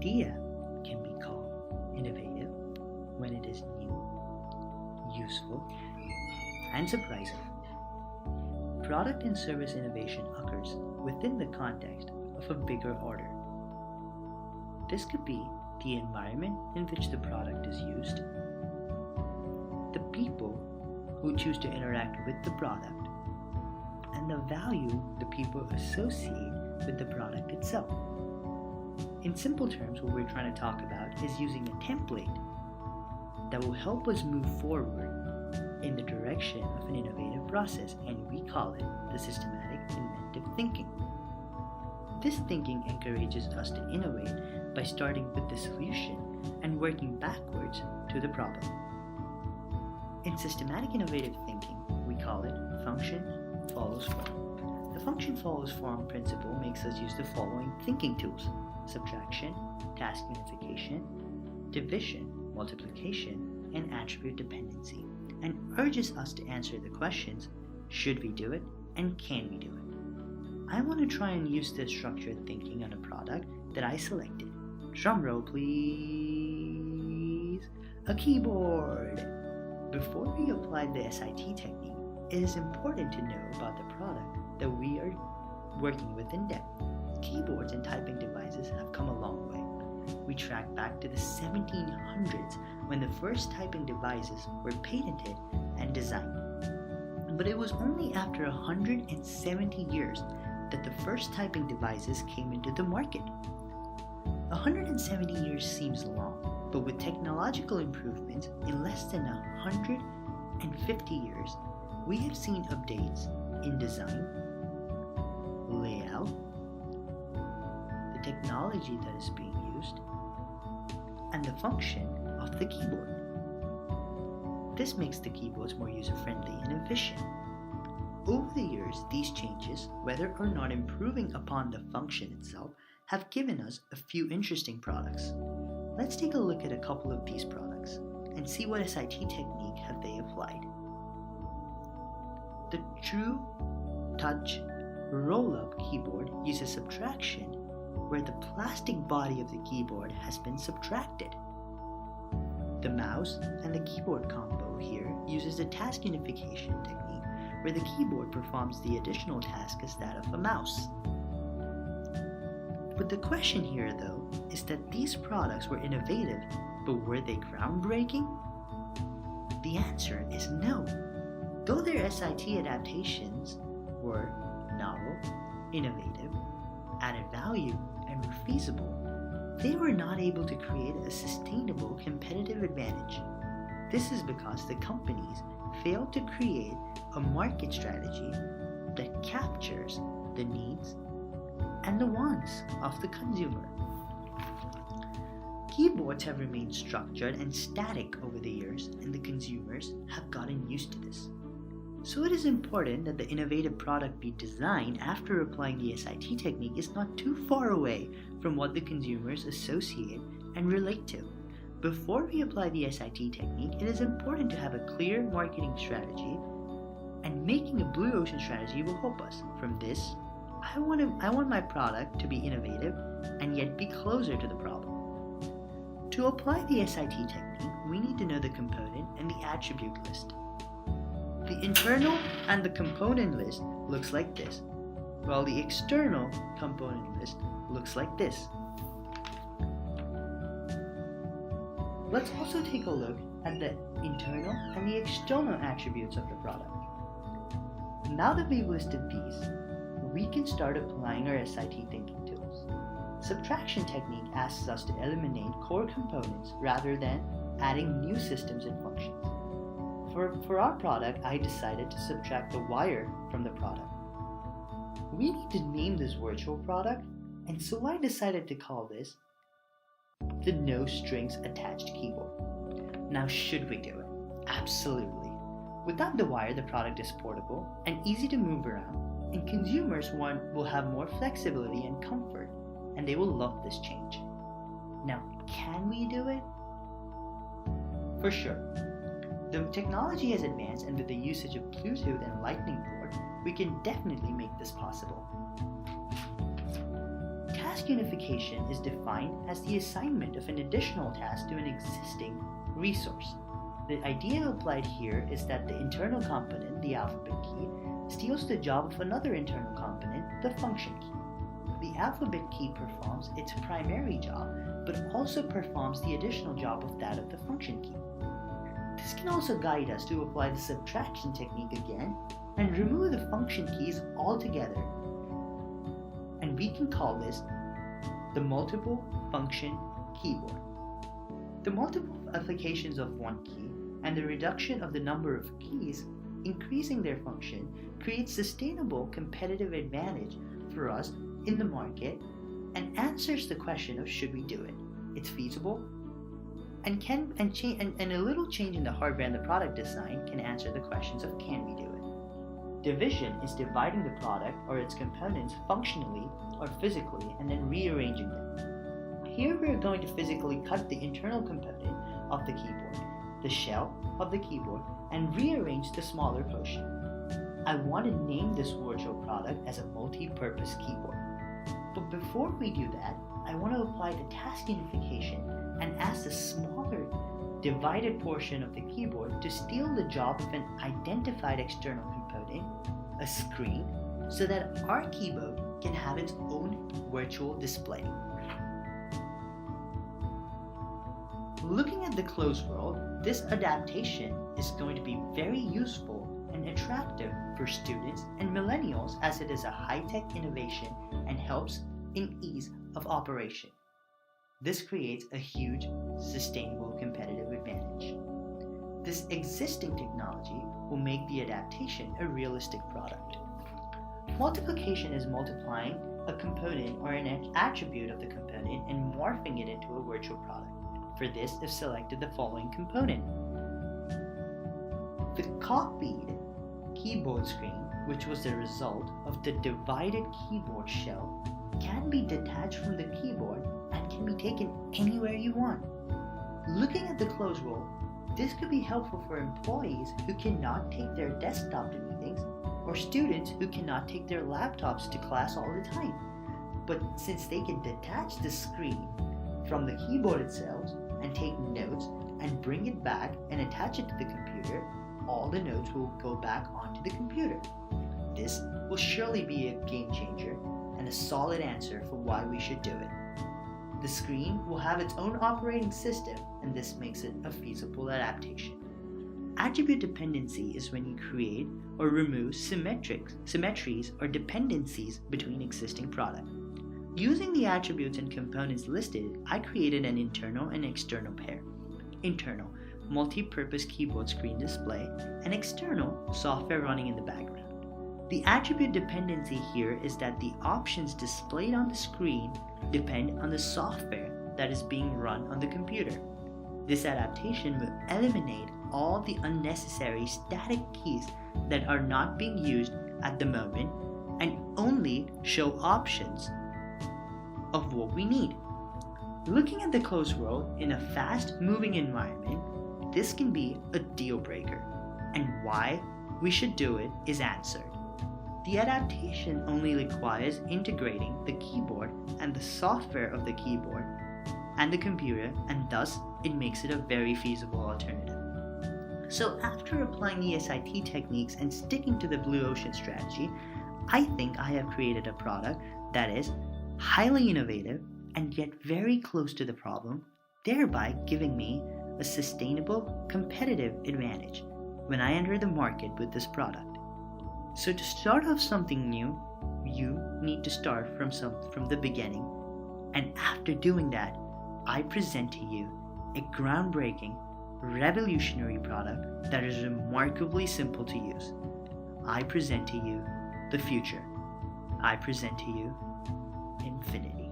idea can be called innovative when it is new, useful, and surprising. Product and service innovation occurs within the context of a bigger order. This could be the environment in which the product is used, the people who choose to interact with the product, and the value the people associate with the product itself. In simple terms, what we're trying to talk about is using a template that will help us move forward in the direction of an innovative process, and we call it the systematic inventive thinking. This thinking encourages us to innovate by starting with the solution and working backwards to the problem. In systematic innovative thinking, we call it function follows form. The function follows form principle makes us use the following thinking tools: subtraction, task unification, division, multiplication, and attribute dependency, and urges us to answer the questions: should we do it and can we do it? I want to try and use this structured thinking on a product that I selected. Drum roll please. A keyboard. Before we apply the SIT technique, it is important to know about the product that we are working with in depth. Keyboards and typing devices have come a long way. We track back to the 1700s when the first typing devices were patented and designed. But it was only after 170 years that the first typing devices came into the market. 170 years seems long, but with technological improvements in less than 150 years, we have seen updates in design, layout, the technology that is being used, and the function of the keyboard. This makes the keyboards more user-friendly and efficient. Over the years, these changes, whether or not improving upon the function itself, have given us a few interesting products. Let's take a look at a couple of these products and see what SIT technique have they applied. The True Touch roll-up keyboard uses subtraction where the plastic body of the keyboard has been subtracted. The mouse and the keyboard combo here uses the task unification technique where the keyboard performs the additional task as that of a mouse. But the question here, though, is that these products were innovative, but were they groundbreaking? The answer is no. Though their SIT adaptations were novel, innovative, added value, and were feasible, they were not able to create a sustainable competitive advantage. This is because the companies failed to create a market strategy that captures the needs and the wants of the consumer. Keyboards have remained structured and static over the years, and the consumers have gotten used to this. So it is important that the innovative product be designed after applying the SIT technique is not too far away from what the consumers associate and relate to. Before we apply the SIT technique, it is important to have a clear marketing strategy, and making a blue ocean strategy will help us. From this, I want my product to be innovative and yet be closer to the problem. To apply the SIT technique, we need to know the component and the attribute list. The internal and the component list looks like this, while the external component list looks like this. Let's also take a look at the internal and the external attributes of the product. Now that we've listed these, we can start applying our SIT thinking tools. Subtraction technique asks us to eliminate core components rather than adding new systems and functions. For our product, I decided to subtract the wire from the product. We need to name this virtual product, and so I decided to call this the No Strings Attached Keyboard. Now, should we do it? Absolutely. Without the wire, the product is portable and easy to move around, and consumers will have more flexibility and comfort, and they will love this change. Now, can we do it? For sure. The technology has advanced, and with the usage of Bluetooth and Lightning port, we can definitely make this possible. task unification is defined as the assignment of an additional task to an existing resource. The idea applied here is that the internal component, the alphabet key, steals the job of another internal component, the function key. The alphabet key performs its primary job, but also performs the additional job of that of the function key. This can also guide us to apply the subtraction technique again and remove the function keys altogether. And we can call this the multiple function keyboard. The multiple applications of one key and the reduction of the number of keys, increasing their function, creates sustainable competitive advantage for us in the market and answers the question of should we do it. It's feasible and a little change in the hardware and the product design can answer the questions of can we do it. Division is dividing the product or its components functionally or physically and then rearranging them. Here we are going to physically cut the internal component of the keyboard, the shell of the keyboard, and rearrange the smaller portion. I want to name this virtual product as a multi-purpose keyboard. But before we do that, I want to apply the task unification and ask the smaller divided portion of the keyboard to steal the job of an identified external component, a screen, so that our keyboard can have its own virtual display. Looking at the closed world, this adaptation is going to be very useful and attractive for students and millennials as it is a high-tech innovation and helps in ease of operation. This creates a huge, sustainable competitive advantage. This existing technology will make the adaptation a realistic product. Multiplication is multiplying a component or an attribute of the component and morphing it into a virtual product. For this, I've selected the following component. The copied keyboard screen, which was the result of the divided keyboard shell, can be detached from the keyboard and can be taken anywhere you want. Looking at the closed world, this could be helpful for employees who cannot take their desktop to meetings or students who cannot take their laptops to class all the time. But since they can detach the screen from the keyboard itself and take notes and bring it back and attach it to the computer, all the notes will go back onto the computer. This will surely be a game changer and a solid answer for why we should do it. The screen will have its own operating system, and this makes it a feasible adaptation. Attribute dependency is when you create or remove symmetries or dependencies between existing products. Using the attributes and components listed, I created an internal and external pair. Internal, multi-purpose keyboard screen display, and external, software running in the background. The attribute dependency here is that the options displayed on the screen depend on the software that is being run on the computer. This adaptation will eliminate all the unnecessary static keys that are not being used at the moment and only show options of what we need. Looking at the closed world in a fast-moving environment, this can be a deal breaker, and why we should do it is answered. The adaptation only requires integrating the keyboard and the software of the keyboard and the computer, and thus it makes it a very feasible alternative. So after applying the SIT techniques and sticking to the Blue Ocean strategy, I think I have created a product that is highly innovative and yet very close to the problem, thereby giving me a sustainable competitive advantage when I enter the market with this product. So to start off something new, you need to start from the beginning, and after doing that, I present to you a groundbreaking, revolutionary product that is remarkably simple to use. I present to you the future. I present to you infinity.